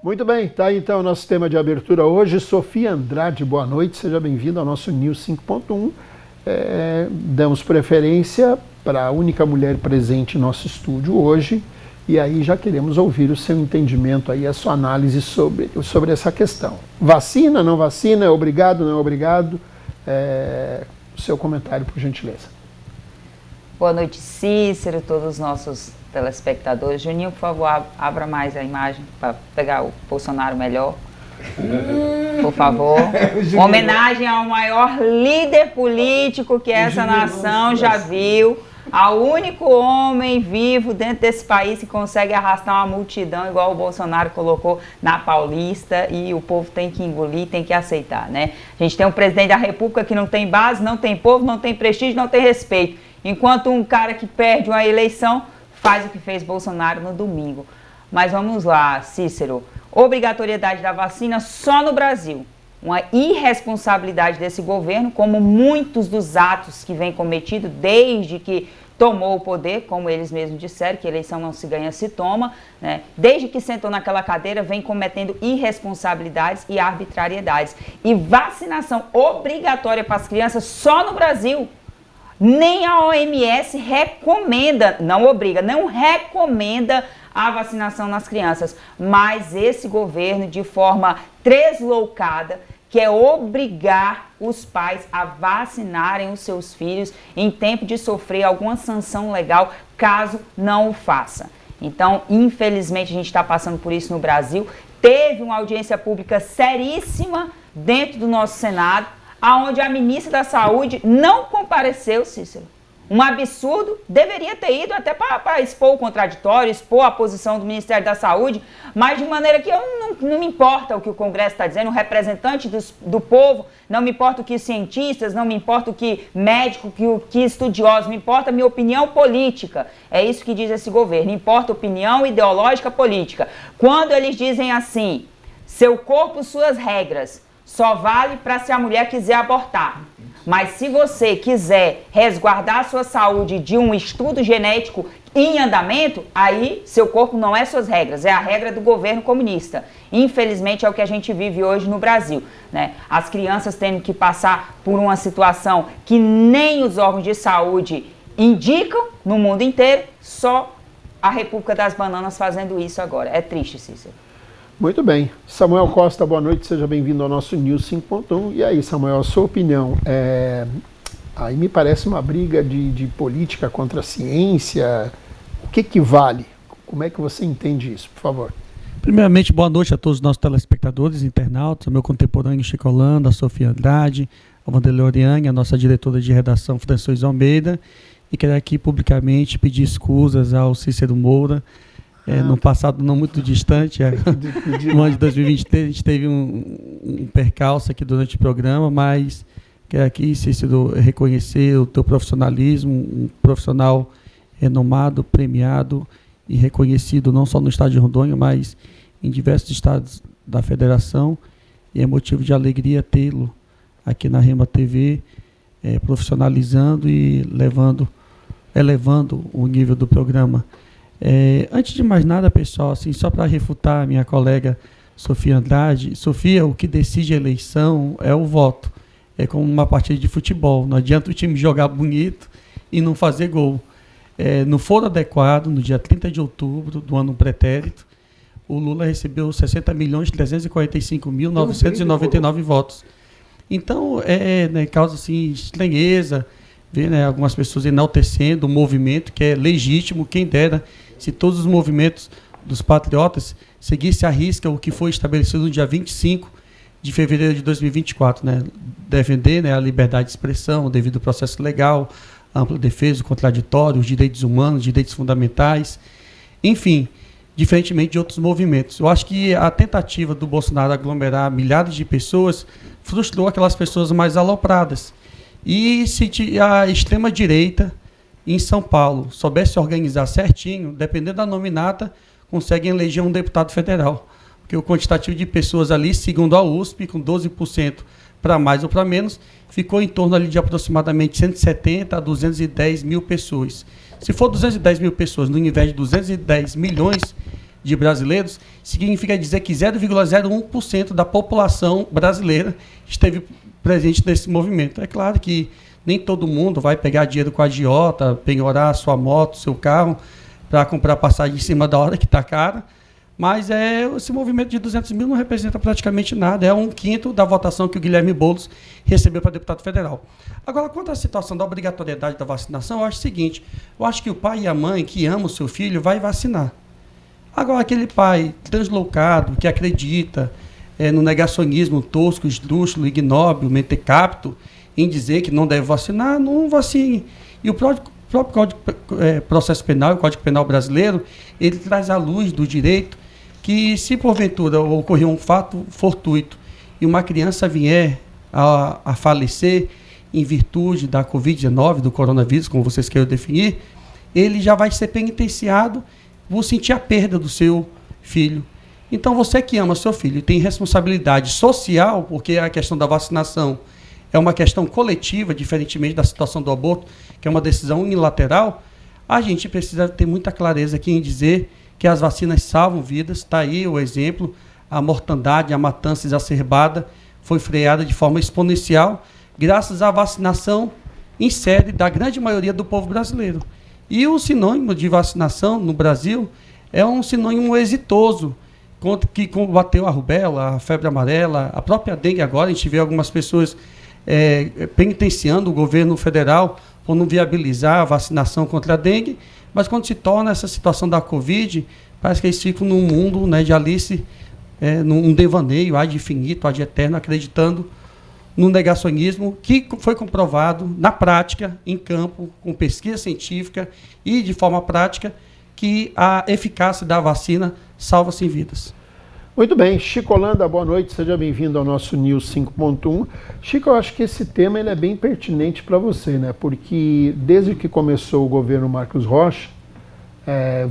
Muito bem, tá aí então o nosso tema de abertura hoje. Sofia Andrade, boa noite, seja bem-vinda ao nosso News 5.1. Damos preferência para a única mulher presente em nosso estúdio hoje, e aí já queremos ouvir o seu entendimento aí, a sua análise sobre essa questão. Vacina, não vacina, é obrigado, não é obrigado? O seu comentário, por gentileza. Boa noite, Cícero, todos os nossos telespectadores. Juninho, por favor, abra mais a imagem para pegar o Bolsonaro melhor. Por favor. Uma homenagem ao maior líder político que essa nação já viu. Ao único homem vivo dentro desse país que consegue arrastar uma multidão igual o Bolsonaro colocou na Paulista, e o povo tem que engolir, tem que aceitar, né? A gente tem um presidente da República que não tem base, não tem povo, não tem prestígio, não tem respeito. Enquanto um cara que perde uma eleição faz o que fez Bolsonaro no domingo. Mas vamos lá, Cícero. Obrigatoriedade da vacina só no Brasil. Uma irresponsabilidade desse governo, como muitos dos atos que vem cometido desde que tomou o poder, como eles mesmos disseram, que eleição não se ganha, se toma, né? Desde que sentou naquela cadeira, vem cometendo irresponsabilidades e arbitrariedades. E vacinação obrigatória para as crianças só no Brasil. Nem a OMS recomenda, não obriga, não recomenda a vacinação nas crianças, mas esse governo, de forma tresloucada, quer obrigar os pais a vacinarem os seus filhos em tempo de sofrer alguma sanção legal, caso não o faça. Então, infelizmente, a gente está passando por isso no Brasil. Teve uma audiência pública seríssima dentro do nosso Senado, aonde a ministra da Saúde não compareceu, Cícero. Um absurdo, deveria ter ido até para expor o contraditório, expor a posição do Ministério da Saúde, mas de maneira que não me importa o que o Congresso está dizendo, o representante do povo, não me importa o que cientistas, não me importa o que médico, o que estudiosos, me importa a minha opinião política. É isso que diz esse governo, importa opinião ideológica política. Quando eles dizem assim, seu corpo, suas regras, só vale para se a mulher quiser abortar. Mas se você quiser resguardar a sua saúde de um estudo genético em andamento, aí seu corpo não é suas regras, é a regra do governo comunista. Infelizmente é o que a gente vive hoje no Brasil, né? As crianças tendo que passar por uma situação que nem os órgãos de saúde indicam no mundo inteiro, só a República das Bananas fazendo isso agora. É triste, Cícero. Muito bem. Samuel Costa, boa noite, seja bem-vindo ao nosso News 5.1. E aí, Samuel, a sua opinião? Aí me parece uma briga de política contra a ciência. O que vale? Como é que você entende isso, por favor? Primeiramente, boa noite a todos os nossos telespectadores, internautas, ao meu contemporâneo Chico Holanda, a Sofia Andrade, a Wanderlei Oriani, a nossa diretora de redação, François Almeida, e quero aqui publicamente pedir escusas ao Cícero Moura. No passado não muito distante, no ano de 2023, a gente teve um percalço aqui durante o programa, mas quero aqui, Cícero, reconhecer o teu profissionalismo, um profissional renomado, premiado e reconhecido não só no estado de Rondônia, mas em diversos estados da federação, e é motivo de alegria tê-lo aqui na Rema TV, profissionalizando e elevando o nível do programa. Antes de mais nada, pessoal, assim, só para refutar a minha colega Sofia Andrade, Sofia, o que decide a eleição é o voto. É como uma partida de futebol, não adianta o time jogar bonito e não fazer gol. No foro adequado, no dia 30 de outubro do ano pretérito, o Lula recebeu 60.345.999 votos. Então, causa assim, estranheza ver, né, algumas pessoas enaltecendo o movimento, que é legítimo, quem dera, se todos os movimentos dos patriotas seguissem à risca o que foi estabelecido no dia 25 de fevereiro de 2024, né? Defender, né, a liberdade de expressão, o devido processo legal, a ampla defesa, o contraditório, os direitos humanos, os direitos fundamentais, enfim, diferentemente de outros movimentos. Eu acho que a tentativa do Bolsonaro aglomerar milhares de pessoas frustrou aquelas pessoas mais alopradas. E se a extrema-direita em São Paulo soubesse se organizar certinho, dependendo da nominata, consegue eleger um deputado federal. Porque o quantitativo de pessoas ali, segundo a USP, com 12% para mais ou para menos, ficou em torno ali de aproximadamente 170 a 210 mil pessoas. Se for 210 mil pessoas no invés de 210 milhões de brasileiros, significa dizer que 0,01% da população brasileira esteve presente nesse movimento. É claro que nem todo mundo vai pegar dinheiro com a agiota, penhorar sua moto, seu carro, para comprar passagem em cima da hora, que está cara, mas esse movimento de 200 mil não representa praticamente nada, é 1/5 da votação que o Guilherme Boulos recebeu para deputado federal. Agora, quanto à situação da obrigatoriedade da vacinação, eu acho o seguinte, eu acho que o pai e a mãe que amam o seu filho vai vacinar. Agora, aquele pai translocado, que acredita no negacionismo tosco, esdrúxulo, ignóbil, mentecapto, em dizer que não deve vacinar, não vacine. E o próprio Código Processo Penal, o Código Penal brasileiro, ele traz à luz do direito que, se porventura ocorrer um fato fortuito e uma criança vier a falecer em virtude da Covid-19, do coronavírus, como vocês queiram definir, ele já vai ser penitenciado por sentir a perda do seu filho. Então, você que ama seu filho e tem responsabilidade social, porque a questão da vacinação é uma questão coletiva, diferentemente da situação do aborto, que é uma decisão unilateral, a gente precisa ter muita clareza aqui em dizer que as vacinas salvam vidas. Está aí o exemplo, a mortandade, a matança exacerbada foi freada de forma exponencial graças à vacinação em série da grande maioria do povo brasileiro. E o sinônimo de vacinação no Brasil é um sinônimo exitoso, que combateu a rubéola, a febre amarela, a própria dengue agora. A gente vê algumas pessoas penitenciando o governo federal por não viabilizar a vacinação contra a dengue, mas quando se torna essa situação da Covid, parece que eles ficam num mundo, né, de Alice, num devaneio, ad infinito, ad eterno, acreditando no negacionismo que foi comprovado na prática, em campo, com pesquisa científica e de forma prática, que a eficácia da vacina salva-se vidas. Muito bem, Chico Holanda, boa noite, seja bem-vindo ao nosso News 5.1. Chico, eu acho que esse tema ele é bem pertinente para você, né? Porque desde que começou o governo Marcos Rocha,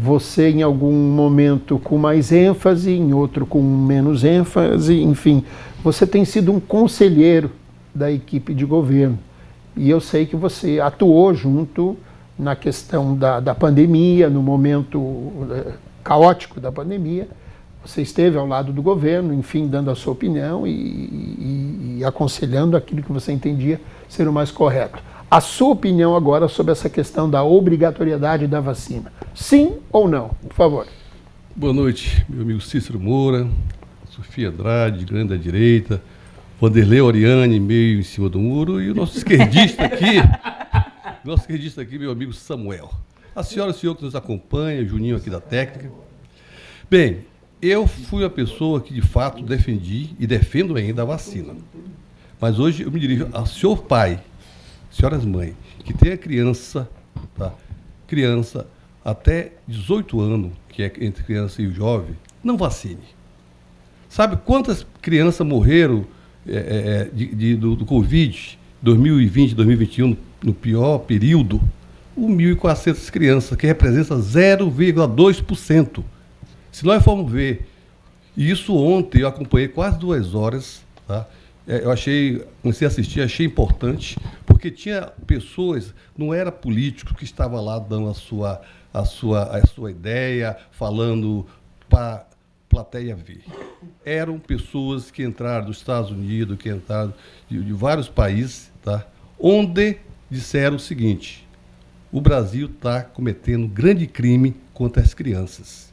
você em algum momento com mais ênfase, em outro com menos ênfase, enfim, você tem sido um conselheiro da equipe de governo. E eu sei que você atuou junto na questão da pandemia, no momento caótico da pandemia. Você esteve ao lado do governo, enfim, dando a sua opinião e aconselhando aquilo que você entendia ser o mais correto. A sua opinião agora sobre essa questão da obrigatoriedade da vacina. Sim ou não? Por favor. Boa noite, meu amigo Cícero Moura, Sofia Andrade, grande da direita, Vanderlei Oriane, meio em cima do muro, e o nosso esquerdista aqui, meu amigo Samuel. A senhora e o senhor que nos acompanha, Juninho aqui da técnica. Bem, eu fui a pessoa que de fato defendi e defendo ainda a vacina. Mas hoje eu me dirijo ao senhor pai, senhoras mães, que tem a criança, tá? Criança até 18 anos, que é entre criança e o jovem, não vacine. Sabe quantas crianças morreram do Covid 2020, 2021, no pior período? 1.400 crianças, que representa 0,2%. Se nós formos ver, e isso ontem eu acompanhei quase 2 horas, tá? Comecei a assistir, achei importante, porque tinha pessoas, não era político que estava lá dando a sua ideia, falando para a plateia ver. Eram pessoas que entraram dos Estados Unidos, que entraram de vários países, tá? Onde disseram o seguinte: o Brasil está cometendo um grande crime contra as crianças.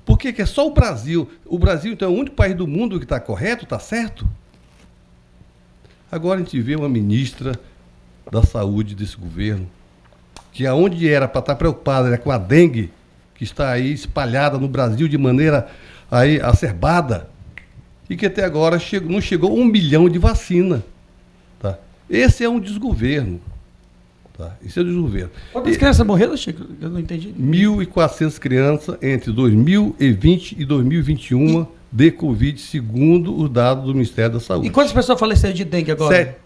Por que é só o Brasil? O Brasil, então, é o único país do mundo que está correto, está certo? Agora a gente vê uma ministra da saúde desse governo, que aonde era para estar preocupada era com a dengue, que está aí espalhada no Brasil de maneira aí acerbada, e que até agora não chegou 1 milhão de vacina. Tá? Esse é um desgoverno. Tá? Esse é o desgoverno. Quantas crianças morreram, Chico? Eu não entendi. 1.400 crianças entre 2020 e 2021 de Covid, segundo os dados do Ministério da Saúde. E quantas pessoas faleceram de dengue agora? 7.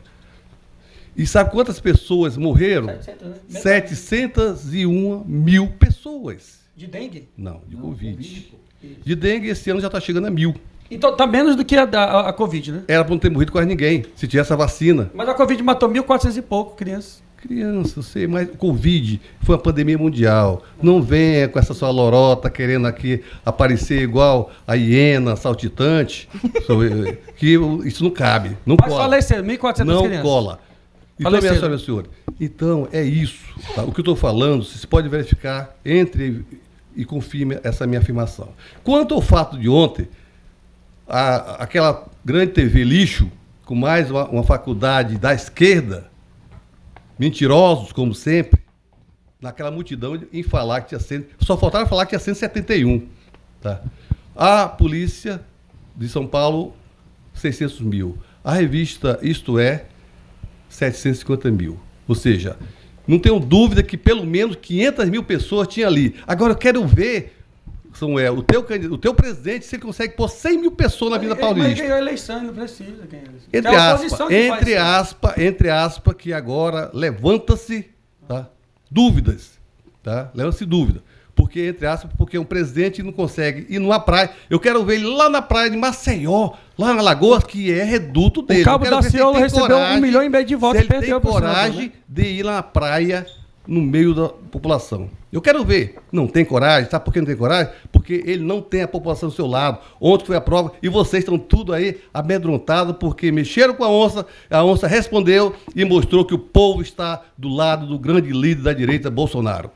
E sabe quantas pessoas morreram? 700, né? 701 mil pessoas. De dengue? Não, de Covid. De dengue esse ano já está chegando a 1.000. Então está menos do que a Covid, né? Era para não ter morrido quase ninguém, se tivesse a vacina. Mas a Covid matou 1.400 e pouco crianças. Criança, eu sei, mas o Covid foi uma pandemia mundial. Não venha com essa sua lorota querendo aqui aparecer igual a hiena saltitante, que isso não cabe, não Mas cola. faleceram 1.400 não crianças. cola. Então, minha senhora, meu senhor, então é isso. Tá? O que eu estou falando, você pode verificar e confirme essa minha afirmação. Quanto ao fato de ontem, aquela grande TV lixo, com mais uma faculdade da esquerda, mentirosos, como sempre, naquela multidão em falar que tinha só faltava falar que tinha 171. Tá? A polícia de São Paulo, 600 mil. A revista Isto É, 750 mil. Ou seja, não tenho dúvida que pelo menos 500 mil pessoas tinha ali. Agora eu quero ver, Samuel, o teu presidente, se ele consegue pôr 100 mil pessoas na Vida Paulista. Mas ganhou a eleição, não precisa ganhar a eleição. Entre aspas, que agora levanta-se, tá? Dúvidas, tá? Levanta-se dúvida. Porque, entre aspas, porque um presidente não consegue ir numa praia. Eu quero ver ele lá na praia de Maceió, lá na Lagoa, que é reduto dele. O Cabo Daciolo recebeu 1,5 milhão de votos e perdeu. Ele tem coragem de ir lá na praia no meio da população. Eu quero ver. Não tem coragem. Sabe por que não tem coragem? Porque ele não tem a população do seu lado. Ontem foi a prova e vocês estão tudo aí amedrontados porque mexeram com a onça respondeu e mostrou que o povo está do lado do grande líder da direita, Bolsonaro.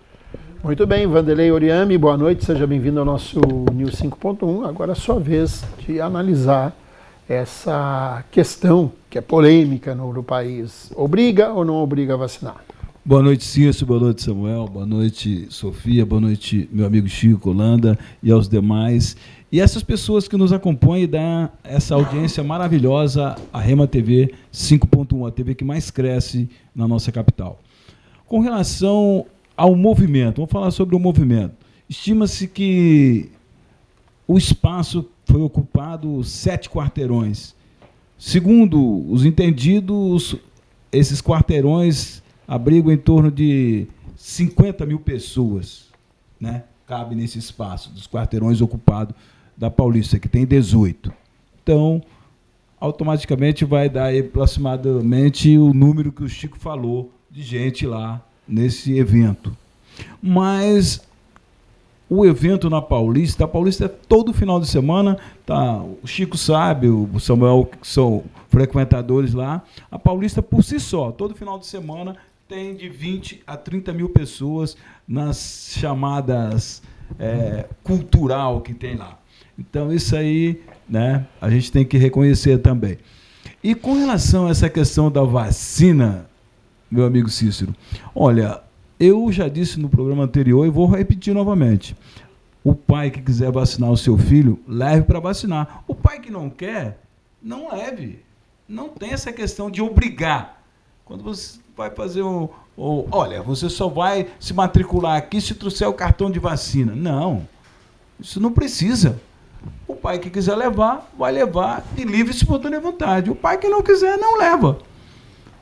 Muito bem, Vanderlei Oriami, boa noite, seja bem-vindo ao nosso News 5.1. Agora é a sua vez de analisar essa questão que é polêmica no país. Obriga ou não obriga a vacinar? Boa noite, Cícero, boa noite, Samuel, boa noite, Sofia, boa noite, meu amigo Chico, Holanda e aos demais. E essas pessoas que nos acompanham e dão essa audiência maravilhosa, a Rema TV 5.1, a TV que mais cresce na nossa capital. Com relação ao movimento, vamos falar sobre o movimento. Estima-se que o espaço foi ocupado 7 quarteirões. Segundo os entendidos, esses quarteirões abrigam em torno de 50 mil pessoas, né? Cabe nesse espaço dos quarteirões ocupados da Paulista, que tem 18. Então, automaticamente vai dar aí aproximadamente o número que o Chico falou de gente lá nesse evento. Mas o evento na Paulista, a Paulista é todo final de semana, tá? O Chico sabe, o Samuel, que são frequentadores lá, a Paulista por si só, todo final de semana tem de 20 a 30 mil pessoas nas chamadas cultural que tem lá. Então isso aí, né, a gente tem que reconhecer também. E com relação a essa questão da vacina, meu amigo Cícero, olha, eu já disse no programa anterior e vou repetir novamente. O pai que quiser vacinar o seu filho, leve para vacinar. O pai que não quer, não leve. Não tem essa questão de obrigar. Quando você vai fazer olha, você só vai se matricular aqui se trouxer o cartão de vacina. Não, isso não precisa. O pai que quiser levar, vai levar de livre e espontânea vontade. O pai que não quiser, não leva.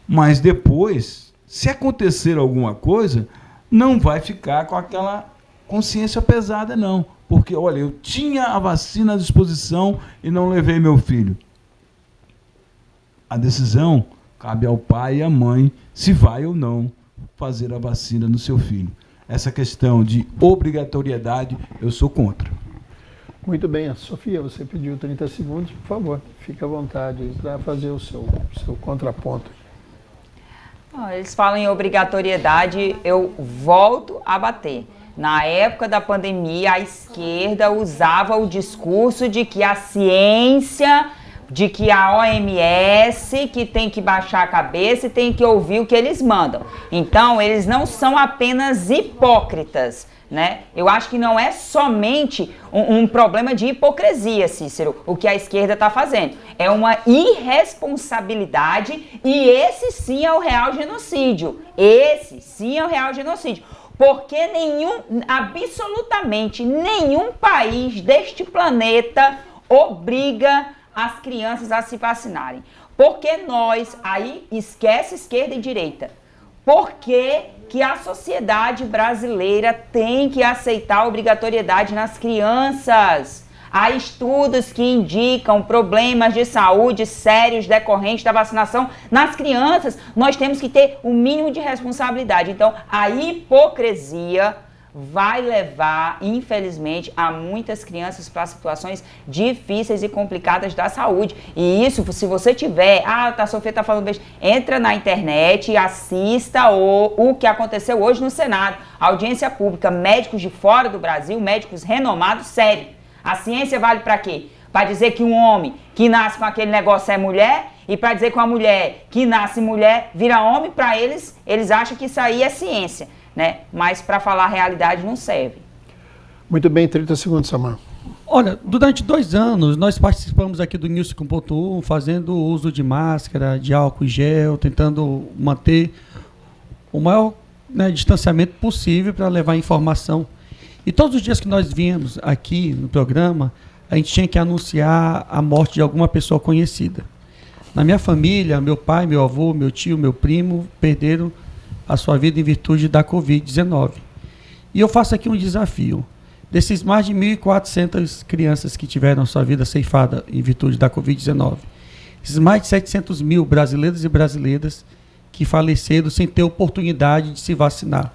Mas depois, se acontecer alguma coisa, não vai ficar com aquela consciência pesada, não. Porque, olha, eu tinha a vacina à disposição e não levei meu filho. A decisão cabe ao pai e à mãe se vai ou não fazer a vacina no seu filho. Essa questão de obrigatoriedade, eu sou contra. Muito bem, Sofia, você pediu 30 segundos, por favor, fique à vontade para fazer o seu contraponto. Eles falam em obrigatoriedade, eu volto a bater. Na época da pandemia, a esquerda usava o discurso de que a ciência, de que a OMS, que tem que baixar a cabeça e tem que ouvir o que eles mandam. Então, eles não são apenas hipócritas, né? Eu acho que não é somente um problema de hipocrisia, Cícero, o que a esquerda está fazendo. É uma irresponsabilidade e esse sim é o real genocídio. Esse sim é o real genocídio. Porque absolutamente nenhum país deste planeta obriga as crianças a se vacinarem. Porque nós, aí esquece esquerda e direita, por que a sociedade brasileira tem que aceitar a obrigatoriedade nas crianças? Há estudos que indicam problemas de saúde sérios decorrentes da vacinação nas crianças. Nós temos que ter o mínimo de responsabilidade. Então, a hipocrisia vai levar, infelizmente, a muitas crianças para situações difíceis e complicadas da saúde. E isso, se você tiver, a Sofia está falando beijo, entra na internet e assista o que aconteceu hoje no Senado. Audiência pública, médicos de fora do Brasil, médicos renomados, sério. A ciência vale para quê? Para dizer que um homem que nasce com aquele negócio é mulher e para dizer que uma mulher que nasce mulher vira homem, para eles acham que isso aí é ciência. Né? Mas para falar a realidade não serve. Muito bem, 30 segundos, Samar. Olha, durante 2 anos nós participamos aqui do News 5.1 fazendo uso de máscara, de álcool e gel, tentando manter o maior distanciamento possível para levar informação. E todos os dias que nós viemos aqui no programa, a gente tinha que anunciar a morte de alguma pessoa conhecida. Na minha família, meu pai, meu avô, meu tio, meu primo perderam a sua vida em virtude da Covid-19. E eu faço aqui um desafio. Desses mais de 1.400 crianças que tiveram sua vida ceifada em virtude da Covid-19, esses mais de 700 mil brasileiros e brasileiras que faleceram sem ter oportunidade de se vacinar.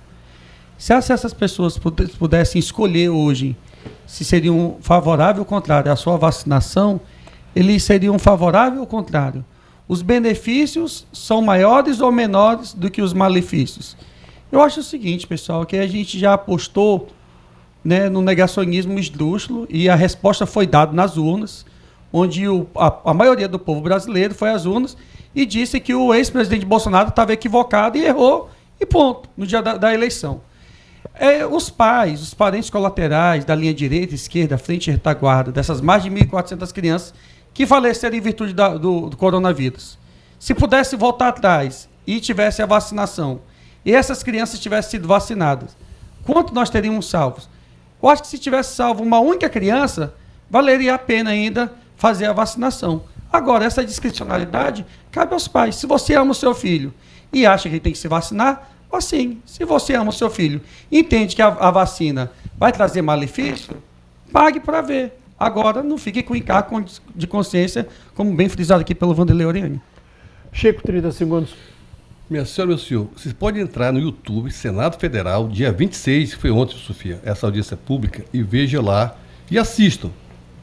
Se essas pessoas pudessem escolher hoje se seriam favorável ou contrário à sua vacinação, eles seriam favorável ou contrário? Os benefícios são maiores ou menores do que os malefícios? Eu acho o seguinte, pessoal, que a gente já apostou, né, no negacionismo esdrúxulo e a resposta foi dada nas urnas, onde a maioria do povo brasileiro foi às urnas e disse que o ex-presidente Bolsonaro estava equivocado e errou, e ponto, no dia da eleição. Os pais, os parentes colaterais da linha direita, esquerda, frente e retaguarda, dessas mais de 1.400 crianças que faleceram em virtude do coronavírus. Se pudesse voltar atrás e tivesse a vacinação, e essas crianças tivessem sido vacinadas, quanto nós teríamos salvos? Eu acho que se tivesse salvo uma única criança, valeria a pena ainda fazer a vacinação. Agora, essa discricionalidade cabe aos pais. Se você ama o seu filho e acha que ele tem que se vacinar, vacine. Se você ama o seu filho e entende que a vacina vai trazer malefício, pague para ver. Agora, não fique com encargo de consciência, como bem frisado aqui pelo Vanderlei Oriani. Chico, 30 segundos. Minha senhora, meu senhor, vocês podem entrar no YouTube, Senado Federal, dia 26, que foi ontem, Sofia, essa audiência pública, e veja lá e assistam,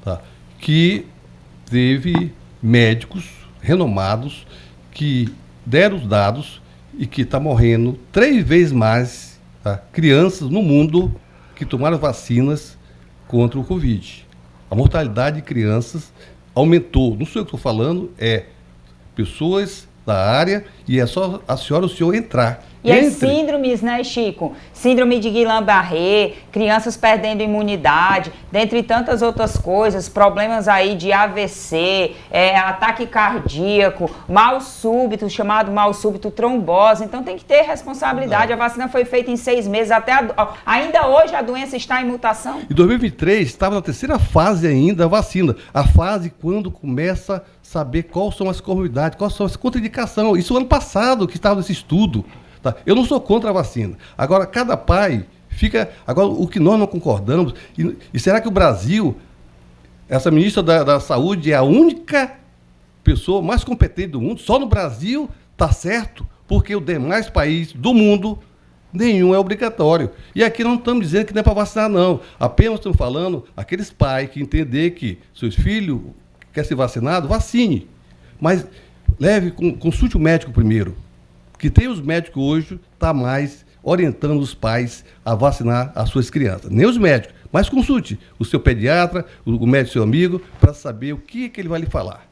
tá? Que teve médicos renomados que deram os dados e que está morrendo 3 vezes mais, tá, crianças no mundo que tomaram vacinas contra o Covid. A mortalidade de crianças aumentou. Não sou eu que estou falando, é pessoas da área, e é só a senhora ou o senhor entrar. E as síndromes, né, Chico? Síndrome de Guillain-Barré, crianças perdendo imunidade, dentre tantas outras coisas, problemas aí de AVC, ataque cardíaco, mal súbito, chamado mal súbito, trombose. Então tem que ter responsabilidade. A vacina foi feita em 6 meses, ainda hoje a doença está em mutação. Em 2023, estava na 3ª fase ainda a vacina. A fase quando começa a saber quais são as comorbidades, quais são as contraindicações. Isso ano passado que estava nesse estudo. Tá? Eu não sou contra a vacina. Agora, cada pai fica... Agora, o que nós não concordamos... E será que o Brasil, essa ministra da Saúde é a única pessoa mais competente do mundo? Só no Brasil está certo, porque os demais países do mundo, nenhum é obrigatório. E aqui não estamos dizendo que não é para vacinar, não. Apenas estamos falando aqueles pais que entender que seus filhos querem ser vacinados, vacine. Mas consulte o médico primeiro. Que tem os médicos hoje, está mais orientando os pais a vacinar as suas crianças. Nem os médicos, mas consulte o seu pediatra, o médico seu amigo, para saber o que ele vai lhe falar.